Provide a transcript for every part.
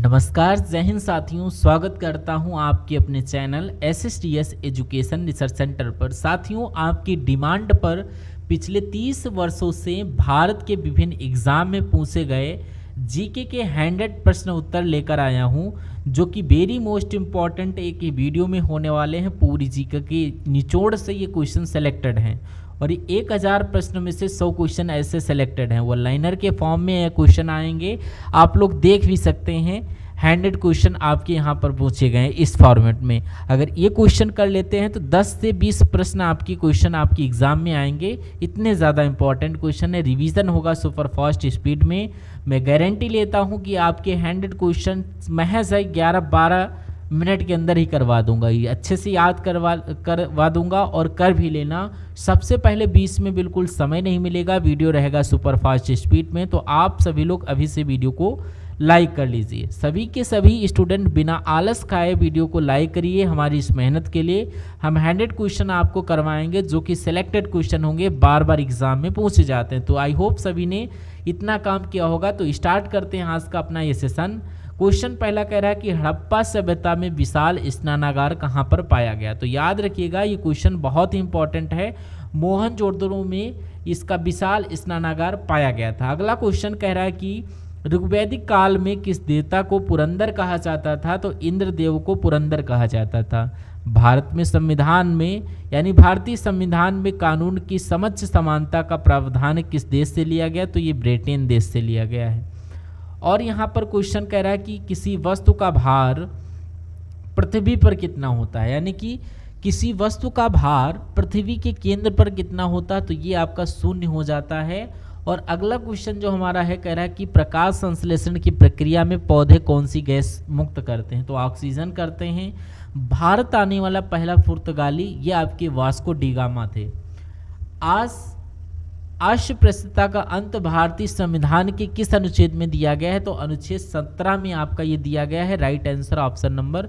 नमस्कार, जय हिंद साथियों। स्वागत करता हूं आपके अपने channel SSTS education research centre पर। साथियों, आपकी डिमांड पर पिछले 30 वर्षों से भारत के विभिन्न एग्जाम में पूछे गए जीके के 100 प्रश्न उत्तर लेकर आया हूं, जो कि वेरी मोस्ट इम्पॉर्टेंट एक ही वीडियो में होने वाले हैं। पूरी जीके के निचोड़ से ये क्वेश्चन सेलेक्टेड हैं और ये 1000 प्रश्न में से 100 क्वेश्चन ऐसे सेलेक्टेड हैं। वो लाइनर के फॉर्म में ये क्वेश्चन आएंगे, आप लोग देख भी सकते हैं। 100 क्वेश्चन आपके यहाँ पर पूछे गए हैं इस फॉर्मेट में। अगर ये क्वेश्चन कर लेते हैं तो 10 से 20 प्रश्न आपकी क्वेश्चन आपकी एग्जाम में आएंगे। इतने ज़्यादा इंपॉर्टेंट क्वेश्चन है। रिवीजन होगा सुपर फास्ट स्पीड में। मैं गारंटी लेता हूँ कि आपके 100 क्वेश्चन महज 11-12 मिनट के अंदर ही करवा दूंगा। ये अच्छे से याद करवा दूंगा और कर भी लेना। सबसे पहले 20 में बिल्कुल समय नहीं मिलेगा, वीडियो रहेगा सुपर फास्ट स्पीड में। तो आप सभी लोग अभी से वीडियो को लाइक कर लीजिए। सभी के सभी स्टूडेंट बिना आलस खाए वीडियो को लाइक करिए। हमारी इस मेहनत के लिए हम 100 क्वेश्चन आपको करवाएंगे, जो कि सिलेक्टेड क्वेश्चन होंगे, बार बार एग्जाम में पूछे जाते हैं। तो आई होप सभी ने इतना काम किया होगा। तो स्टार्ट करते हैं आज का अपना ये सेशन। क्वेश्चन पहला कह रहा है कि हड़प्पा सभ्यता में विशाल स्नानागार कहाँ पर पाया गया। तो याद रखिएगा, ये क्वेश्चन बहुत ही इंपॉर्टेंट है। मोहनजोदड़ो में इसका विशाल स्नानागार पाया गया था। अगला क्वेश्चन कह रहा है कि ऋग्वैदिक काल में किस देवता को पुरंदर कहा जाता था। तो इंद्रदेव को पुरंदर कहा जाता था। भारत में संविधान में यानी भारतीय संविधान में कानून की समक्ष समानता का प्रावधान किस देश से लिया गया। तो ये ब्रिटेन देश से लिया गया है। और यहाँ पर क्वेश्चन कह रहा है कि किसी वस्तु का भार पृथ्वी पर कितना होता है, यानी कि किसी वस्तु का भार पृथ्वी के केंद्र पर कितना होता है। तो ये आपका 0 हो जाता है। और अगला क्वेश्चन जो हमारा है कह रहा है कि प्रकाश संश्लेषण की प्रक्रिया में पौधे कौन सी गैस मुक्त करते हैं। तो ऑक्सीजन करते हैं। भारत आने वाला पहला पुर्तगाली ये आपके वास्को डी गामा थे। अस्पृश्यता का अंत भारतीय संविधान के किस अनुच्छेद में दिया गया है। तो अनुच्छेद 17 में आपका ये दिया गया है। Right answer option number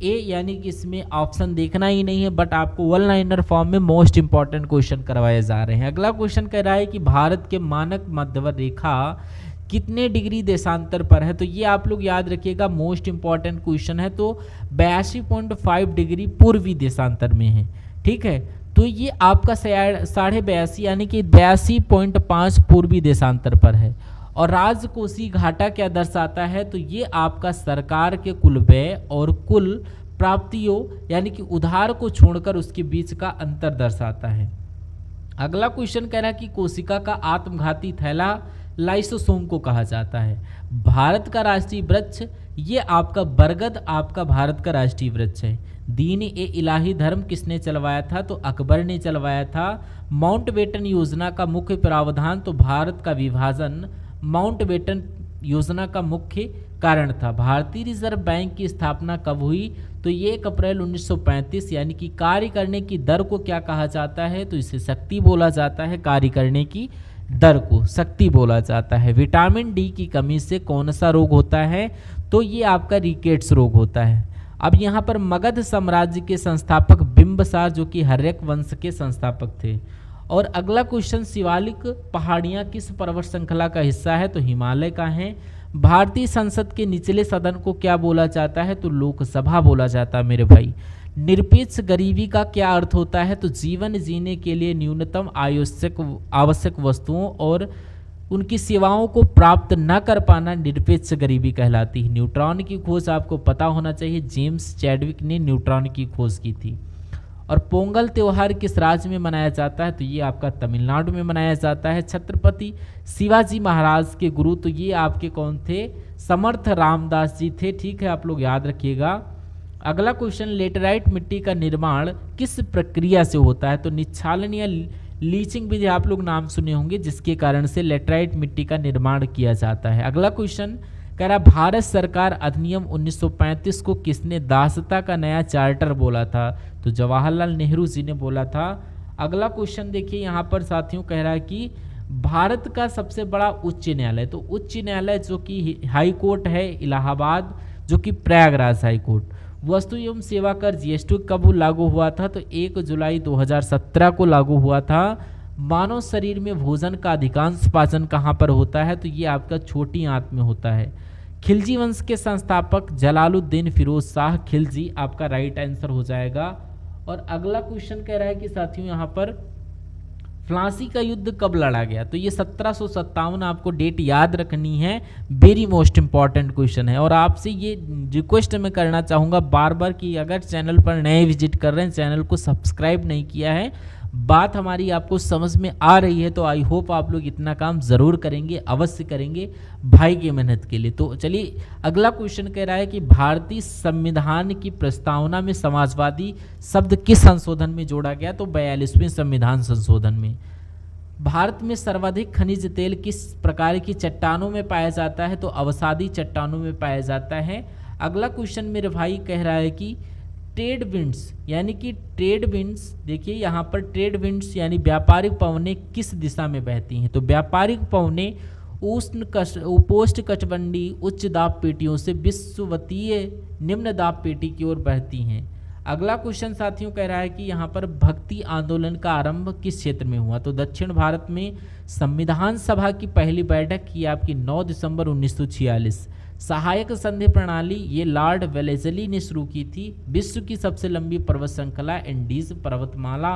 A, यानी कि इसमें ऑप्शन देखना ही नहीं है, बट आपको 1 लाइनर फॉर्म में मोस्ट इंपॉर्टेंट क्वेश्चन करवाए जा रहे हैं। अगला क्वेश्चन कह रहा है कि भारत के मानक मध्यवर्ती रेखा कितने डिग्री देशांतर पर है। तो ये आप लोग याद रखिएगा, मोस्ट इंपॉर्टेंट क्वेश्चन है। तो 82.5 डिग्री पूर्वी देशांतर में है। ठीक है, तो ये आपका 82.5 यानी कि 82.5 पूर्वी देशांतर पर है। और राजकोषीय घाटा क्या दर्शाता है। तो ये आपका सरकार के कुल व्यय और कुल प्राप्तियों यानी कि उधार को छोड़कर उसके बीच का अंतर दर्शाता है। अगला क्वेश्चन कह रहा है कि कोशिका का आत्मघाती थैला लाइसोसोम को कहा जाता है। भारत का राष्ट्रीय वृक्ष ये आपका बरगद आपका भारत का राष्ट्रीय वृक्ष है। दीन ए इलाही धर्म किसने चलवाया था। तो अकबर ने चलवाया था। माउंटबेटन योजना का मुख्य प्रावधान तो भारत का विभाजन माउंटबेटन योजना का मुख्य कारण था। भारतीय रिजर्व बैंक की स्थापना कब हुई। तो ये 1 अप्रैल 1935, यानी कि कार्य करने की दर को क्या कहा जाता है। तो इसे शक्ति बोला जाता है। कार्य करने की दर को शक्ति बोला जाता है। विटामिन डी की कमी से कौन सा रोग होता है। तो ये आपका रिकेट्स रोग होता है। अब यहाँ पर मगध साम्राज्य के संस्थापक बिंबसार, जो कि हर्यक वंश के संस्थापक थे। और अगला क्वेश्चन, शिवालिक पहाड़ियाँ किस पर्वत श्रृंखला का हिस्सा है। तो हिमालय का है। भारतीय संसद के निचले सदन को क्या बोला जाता है। तो लोकसभा बोला जाता है मेरे भाई। निरपेक्ष गरीबी का क्या अर्थ होता है। तो जीवन जीने के लिए न्यूनतम आवश्यक वस्तुओं और उनकी सेवाओं को प्राप्त न कर पाना निरपेक्ष गरीबी कहलाती है। न्यूट्रॉन की खोज आपको पता होना चाहिए, जेम्स चैडविक ने न्यूट्रॉन की खोज की थी। और पोंगल त्यौहार किस राज्य में मनाया जाता है। तो ये आपका तमिलनाडु में मनाया जाता है। छत्रपति शिवाजी महाराज के गुरु तो ये आपके कौन थे। समर्थ रामदास जी थे। ठीक है, आप लोग याद रखिएगा। अगला क्वेश्चन, लेटेराइट मिट्टी का निर्माण किस प्रक्रिया से होता है। तो निच्छालन या लीचिंग विधि आप लोग नाम सुने होंगे, जिसके कारण से लेटेराइट मिट्टी का निर्माण किया जाता है। अगला क्वेश्चन कह रहा भारत सरकार अधिनियम 1935 को किसने दासता का नया चार्टर बोला था। तो जवाहरलाल नेहरू जी ने बोला था। अगला क्वेश्चन देखिए, यहाँ पर साथियों कह रहा है कि भारत का सबसे बड़ा उच्च न्यायालय। तो उच्च न्यायालय जो कि हाई कोर्ट है इलाहाबाद, जो कि प्रयागराज हाई कोर्ट। वस्तु एवं सेवा कर GST कब लागू हुआ था। तो 1 जुलाई 2017 को लागू हुआ था। मानव शरीर में भोजन का अधिकांश पाचन कहाँ पर होता है। तो ये आपका छोटी आंत में होता है। खिलजी वंश के संस्थापक जलालुद्दीन फिरोज शाह खिलजी आपका राइट आंसर हो जाएगा। और अगला क्वेश्चन कह रहा है कि साथियों यहाँ पर फ्लांसी का युद्ध कब लड़ा गया, तो ये 1757 आपको डेट याद रखनी है, वेरी मोस्ट इंपॉर्टेंट क्वेश्चन है। और आपसे ये रिक्वेस्ट मैं करना चाहूँगा बार बार कि अगर चैनल पर नए विजिट कर रहे हैं, चैनल को सब्सक्राइब नहीं किया है, बात हमारी आपको समझ में आ रही है, तो आई होप आप लोग इतना काम ज़रूर करेंगे, अवश्य करेंगे भाई की मेहनत के लिए। तो चलिए अगला क्वेश्चन कह रहा है कि भारतीय संविधान की प्रस्तावना में समाजवादी शब्द किस संशोधन में जोड़ा गया, तो 42वें संविधान संशोधन में। भारत में सर्वाधिक खनिज तेल किस प्रकार की चट्टानों में पाया जाता है, तो अवसादी चट्टानों में पाया जाता है। अगला क्वेश्चन मेरे भाई कह रहा है कि ट्रेड विंड्स यानी कि ट्रेड विंड्स, देखिए यहाँ पर ट्रेड विंड्स यानी व्यापारिक पवनें किस दिशा में बहती हैं, तो व्यापारिक पवनें उपोष्ण कटबंडी उच्च दाब पेटियों से विश्ववतीय निम्न दाब पेटी की ओर बहती हैं। अगला क्वेश्चन साथियों कह रहा है कि यहाँ पर भक्ति आंदोलन का आरंभ किस क्षेत्र में हुआ, तो दक्षिण भारत में संविधान सभा की पहली बैठक की आपकी 9 दिसंबर 1946। सहायक संधि प्रणाली ये लॉर्ड वेलेस्ली ने शुरू की थी। विश्व की सबसे लंबी पर्वत श्रृंखला एंडीज पर्वतमाला।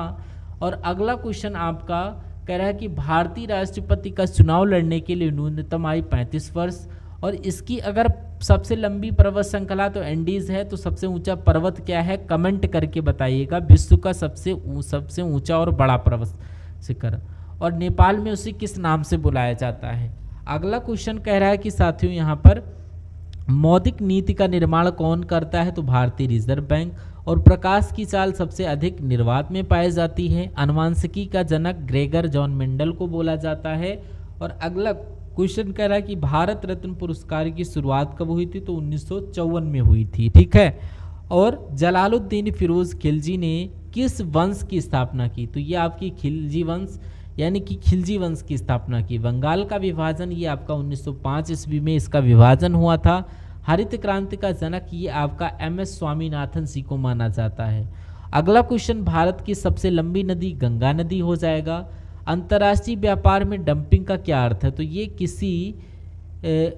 और अगला क्वेश्चन आपका कह रहा है कि भारतीय राष्ट्रपति का चुनाव लड़ने के लिए न्यूनतम आयु 35 वर्ष। और इसकी अगर सबसे लंबी पर्वत श्रृंखला तो एंडीज है, तो सबसे ऊंचा पर्वत क्या है, कमेंट करके बताइएगा। विश्व का सबसे ऊंचा और बड़ा पर्वत शिखर, और नेपाल में उसे किस नाम से बुलाया जाता है। अगला क्वेश्चन कह रहा है कि साथियों यहाँ पर मौद्रिक नीति का निर्माण कौन करता है, तो भारतीय रिजर्व बैंक। और प्रकाश की चाल सबसे अधिक निर्वात में पाई जाती है। अनुवांशिकी का जनक ग्रेगर जॉन मेंडल को बोला जाता है। और अगला क्वेश्चन कह रहा है कि भारत रत्न पुरस्कार की शुरुआत कब हुई थी, तो 1954 में हुई थी, ठीक है। और जलालुद्दीन फिरोज खिलजी ने किस वंश की स्थापना की, तो ये आपकी खिलजी वंश यानी कि खिलजी वंश की स्थापना की। बंगाल का विभाजन ये आपका 1905 ईस्वी में इसका विभाजन हुआ था। हरित क्रांति का जनक ये आपका MS स्वामीनाथन जी को माना जाता है। अगला क्वेश्चन भारत की सबसे लंबी नदी गंगा नदी हो जाएगा। अंतर्राष्ट्रीय व्यापार में डंपिंग का क्या अर्थ है, तो ये किसी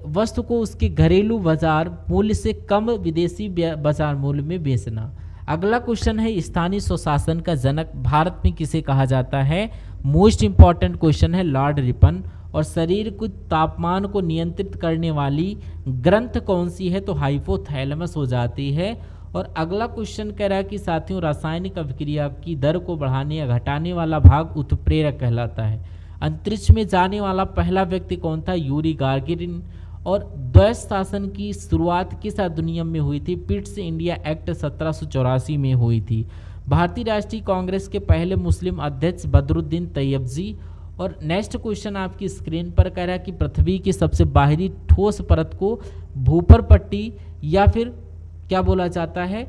वस्तु को उसके घरेलू बाजार मूल्य से कम विदेशी बाजार मूल्य में बेचना। अगला क्वेश्चन है स्थानीय स्वशासन का जनक भारत में किसे कहा जाता है, मोस्ट इंपॉर्टेंट क्वेश्चन है लॉर्ड रिपन। और शरीर को तापमान को नियंत्रित करने वाली ग्रंथ कौन सी है, तो हाइपोथैलेमस हो जाती है। और अगला क्वेश्चन कह रहा है कि साथियों रासायनिक अभिक्रिया की दर को बढ़ाने या घटाने वाला भाग उत्प्रेरक कहलाता है। अंतरिक्ष में जाने वाला पहला व्यक्ति कौन था, यूरी गागारिन। और द्वैत शासन की शुरुआत किस अधिनियम में हुई थी, पिट्स इंडिया एक्ट 1784 में हुई थी। भारतीय राष्ट्रीय कांग्रेस के पहले मुस्लिम अध्यक्ष बदरुद्दीन तैयबजी। और नेक्स्ट क्वेश्चन आपकी स्क्रीन पर कह रहा है कि पृथ्वी की सबसे बाहरी ठोस परत को भूपर पट्टी या फिर क्या बोला जाता है,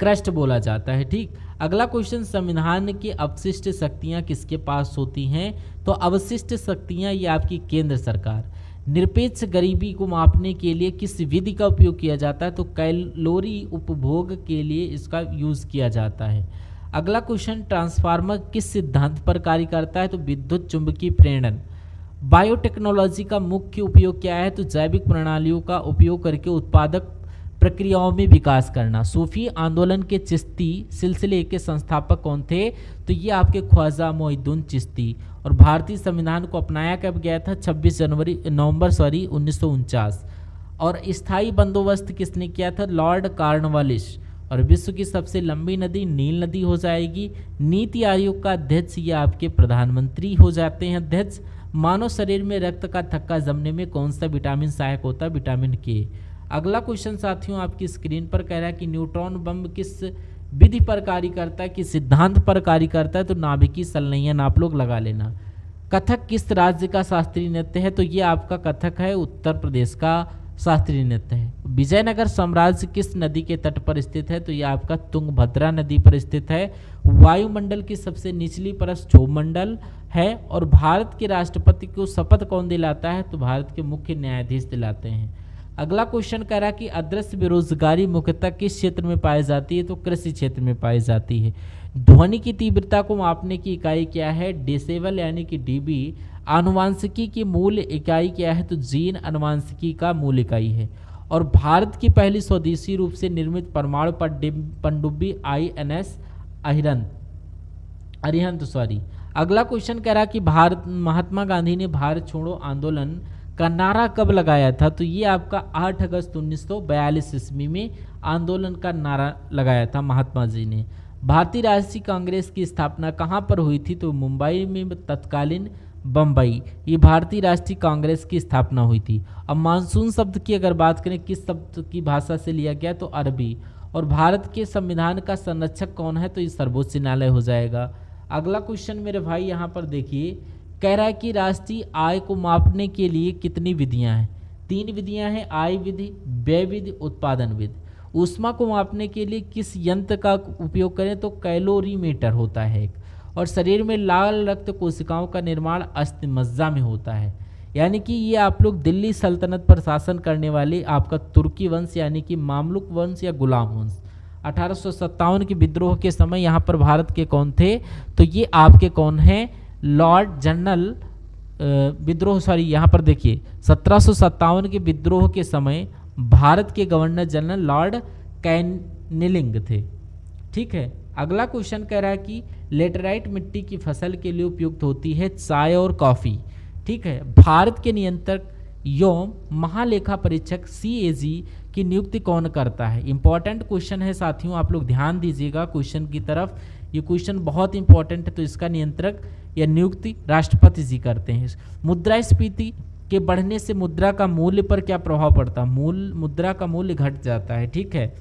क्रस्ट बोला जाता है, ठीक। अगला क्वेश्चन संविधान की अवशिष्ट शक्तियां किसके पास होती हैं, तो अवशिष्ट शक्तियां ये आपकी केंद्र सरकार। निरपेक्ष गरीबी को मापने के लिए किस विधि का उपयोग किया जाता है, तो कैलोरी उपभोग के लिए इसका यूज किया जाता है। अगला क्वेश्चन ट्रांसफार्मर किस सिद्धांत पर कार्य करता है, तो विद्युत चुंबकीय प्रेरण। बायोटेक्नोलॉजी का मुख्य उपयोग क्या है, तो जैविक प्रणालियों का उपयोग करके उत्पादक प्रक्रियाओं में विकास करना। सूफी आंदोलन के चिश्ती सिलसिले के संस्थापक कौन थे, तो ये आपके ख्वाजा मोइनुद्दीन चिश्ती। और भारतीय संविधान को अपनाया कब गया था, 26 नवंबर 1949। और स्थायी बंदोबस्त किसने किया था, लॉर्ड कॉर्नवालिस। और विश्व की सबसे लंबी नदी नील नदी हो जाएगी। नीति आयोग का अध्यक्ष ये आपके प्रधानमंत्री हो जाते हैं अध्यक्ष। मानव शरीर में रक्त का थक्का जमने में कौन सा विटामिन सहायक होता है, विटामिन के। अगला क्वेश्चन साथियों आपकी स्क्रीन पर कह रहा है कि न्यूट्रॉन बम किस विधि पर कार्य करता है, किस सिद्धांत पर कार्य करता है, तो नाभिकीय संलयन आप लोग लगा लेना। कथक किस राज्य का शास्त्रीय नृत्य है, तो ये आपका कथक है उत्तर प्रदेश का शास्त्रीय नृत्य है। विजयनगर साम्राज्य किस नदी के तट पर स्थित है, तो ये आपका तुंगभद्रा नदी पर स्थित है। वायुमंडल की सबसे निचली परत क्षोभमंडल है। और भारत के राष्ट्रपति को शपथ कौन दिलाता है, तो भारत के मुख्य न्यायाधीश दिलाते हैं। अगला क्वेश्चन कह रहा है कि अदृश्य बेरोजगारी मुख्यतः किस क्षेत्र में पाई जाती है, तो कृषि क्षेत्र में पाई जाती है। ध्वनि की तीव्रता को मापने की इकाई क्या है, डेसिबल यानी कि डीबी। आनुवांशिकी की मूल इकाई क्या है? तो जीन आनुवांशिकी का मूल इकाई है। और भारत की पहली स्वदेशी रूप से निर्मित परमाणु पनडुब्बी INS अरिहंत सॉरी। अगला क्वेश्चन कह रहा कि भारत महात्मा गांधी ने भारत छोड़ो आंदोलन का नारा कब लगाया था? तो ये आपका 8 अगस्त 1942 ईस्वी में आंदोलन का नारा लगाया था महात्मा जी ने। भारतीय राष्ट्रीय कांग्रेस की स्थापना कहाँ पर हुई थी? तो मुंबई में, तत्कालीन बम्बई, ये भारतीय राष्ट्रीय कांग्रेस की स्थापना हुई थी। अब मानसून शब्द की अगर बात करें किस शब्द की भाषा से लिया गया? तो अरबी। और भारत के संविधान का संरक्षक कौन है? तो ये सर्वोच्च न्यायालय हो जाएगा। अगला क्वेश्चन मेरे भाई यहाँ पर देखिए, कह रहा है कि राष्ट्रीय आय को मापने के लिए कितनी विधियां हैं? 3 विधियां हैं, आय विधि, व्यय विधि, उत्पादन विधि। ऊष्मा को मापने के लिए किस यंत्र का उपयोग करें? तो कैलोरीमीटर होता है एक। और शरीर में लाल रक्त कोशिकाओं का निर्माण अस्थिमज्जा में होता है। यानी कि ये आप लोग दिल्ली सल्तनत पर शासन करने वाले आपका तुर्की वंश यानी कि मामलुक वंश या गुलाम वंश 1857 के विद्रोह के समय यहाँ पर भारत के कौन थे? तो ये आपके कौन हैं? लॉर्ड जनरल विद्रोह सॉरी यहाँ पर देखिए 1757 के विद्रोह के समय भारत के गवर्नर जनरल लॉर्ड कैनिंग थे। ठीक है। अगला क्वेश्चन कह रहा है कि लेटराइट मिट्टी की फसल के लिए उपयुक्त होती है चाय और कॉफ़ी। ठीक है। भारत के नियंत्रक एवं महालेखा परीक्षक CAG की नियुक्ति कौन करता है? इंपॉर्टेंट क्वेश्चन है साथियों, आप लोग ध्यान दीजिएगा क्वेश्चन की तरफ। ये क्वेश्चन बहुत इंपॉर्टेंट है। तो इसका नियंत्रक या नियुक्ति राष्ट्रपति जी करते हैं। मुद्रास्फीति के बढ़ने से मुद्रा का मूल्य पर क्या प्रभाव पड़ता है? मुद्रा का मूल्य घट जाता है। ठीक है।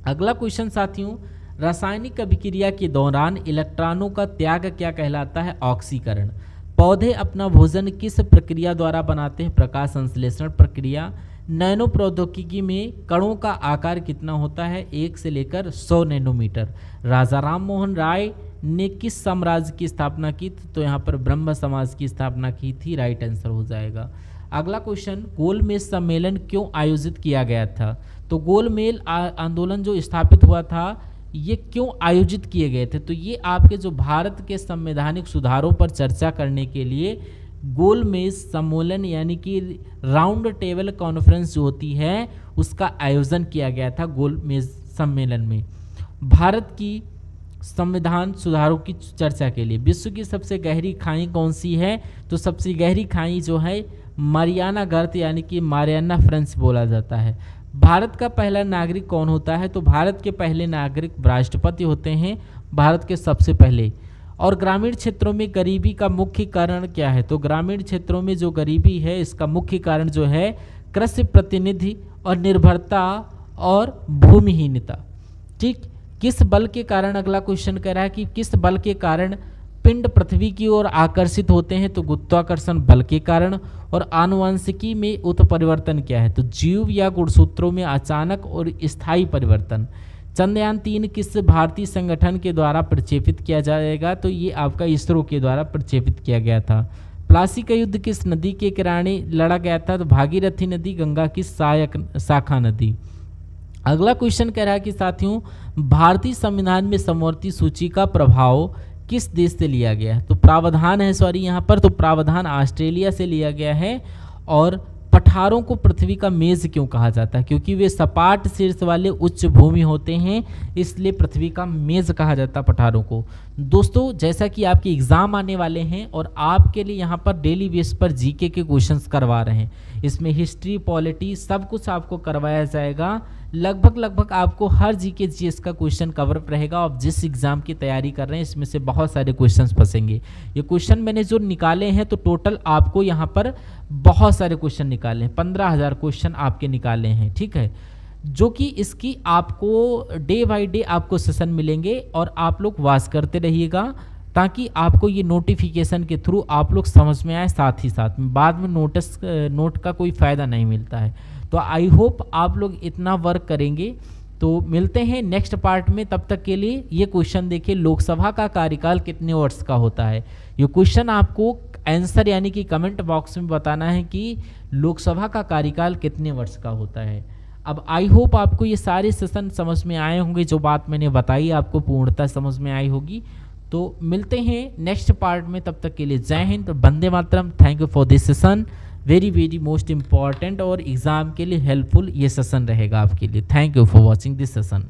अगला क्वेश्चन साथियों, रासायनिक अभिक्रिया के दौरान इलेक्ट्रॉनों का त्याग क्या कहलाता है? ऑक्सीकरण। पौधे अपना भोजन किस प्रक्रिया द्वारा बनाते हैं? प्रकाश संश्लेषण प्रक्रिया। नैनो प्रौद्योगिकी में कणों का आकार कितना होता है? 1 से लेकर 100 नैनोमीटर। राजा राम मोहन राय ने किस साम्राज्य की स्थापना की? तो यहाँ पर ब्रह्म समाज की स्थापना की थी। राइट आंसर हो जाएगा। अगला क्वेश्चन, गोलमेज सम्मेलन क्यों आयोजित किया गया था? तो गोलमेज आंदोलन जो स्थापित हुआ था ये क्यों आयोजित किए गए थे? तो ये आपके जो भारत के संवैधानिक सुधारों पर चर्चा करने के लिए गोलमेज सम्मेलन यानी कि राउंड टेबल कॉन्फ्रेंस जो होती है उसका आयोजन किया गया था गोलमेज सम्मेलन में। भारत की संविधान सुधारों की चर्चा के लिए विश्व की सबसे गहरी खाई कौन सी है? तो सबसे गहरी खाई जो है मारियाना गर्त यानी कि मारियाना फ्रेंच बोला जाता है। भारत का पहला नागरिक कौन होता है? तो भारत के पहले नागरिक राष्ट्रपति होते हैं, भारत के सबसे पहले। और ग्रामीण क्षेत्रों में गरीबी का मुख्य कारण क्या है? तो ग्रामीण क्षेत्रों में जो गरीबी है इसका मुख्य कारण जो है कृषि प्रतिनिधि और निर्भरता और भूमिहीनता। ठीक। किस बल के कारण, अगला क्वेश्चन कह रहा है कि किस बल के कारण पिंड पृथ्वी की ओर आकर्षित होते हैं? तो गुरुत्वाकर्षण बल के कारण। और आनुवंशिकी में उत्परिवर्तन क्या है? तो जीव या गुणसूत्रों में अचानक और स्थायी परिवर्तन। चंद्रयान 3 किस भारतीय संगठन के द्वारा प्रक्षेपित किया जाएगा? तो ये आपका इसरो के द्वारा प्रक्षेपित किया गया था। प्लासी का युद्ध किस नदी के किनारे लड़ा गया था? तो भागीरथी नदी, गंगा की शाखा नदी। अगला क्वेश्चन कह रहा है कि साथियों भारतीय संविधान में समवर्ती सूची का प्रभाव किस देश से लिया गया है? तो प्रावधान है सॉरी यहाँ पर, तो प्रावधान ऑस्ट्रेलिया से लिया गया है। और पठारों को पृथ्वी का मेज क्यों कहा जाता है? क्योंकि वे सपाट शीर्ष वाले उच्च भूमि होते हैं, इसलिए पृथ्वी का मेज कहा जाता है पठारों को। दोस्तों जैसा कि आपके एग्जाम आने वाले हैं और आपके लिए यहाँ पर डेली बेस पर जीके के क्वेश्चंस करवा रहे हैं, इसमें हिस्ट्री, पॉलिटी सब कुछ आपको करवाया जाएगा। लगभग आपको हर जीके जीएस का क्वेश्चन कवर रहेगा। आप जिस एग्जाम की तैयारी कर रहे हैं इसमें से बहुत सारे क्वेश्चंस फंसेंगे। ये क्वेश्चन मैंने जो निकाले हैं तो टोटल आपको यहाँ पर बहुत सारे क्वेश्चन निकाले हैं, 15,000 क्वेश्चन आपके निकाले हैं। ठीक है, जो कि इसकी आपको डे बाय डे आपको सेशन मिलेंगे और आप लोग वाच करते रहिएगा ताकि आपको ये नोटिफिकेशन के थ्रू आप लोग समझ में आए। साथ ही साथ में बाद में नोट का कोई फ़ायदा नहीं मिलता है। तो आई होप आप लोग इतना वर्क करेंगे। तो मिलते हैं नेक्स्ट पार्ट में, तब तक के लिए ये क्वेश्चन देखिए, लोकसभा का कार्यकाल कितने वर्ष का होता है? ये क्वेश्चन आपको आंसर यानी कि कमेंट बॉक्स में बताना है कि लोकसभा का कार्यकाल कितने वर्ष का होता है। अब आई होप आपको ये सारे सेशन समझ में आए होंगे, जो बात मैंने बताई आपको पूर्णतः समझ में आई होगी। तो मिलते हैं नेक्स्ट पार्ट में, तब तक के लिए जय हिंद, वंदे मातरम। Thank you for this session, very very most important और एग्ज़ाम के लिए हेल्पफुल ये सेशन रहेगा आपके लिए। Thank you for watching this session.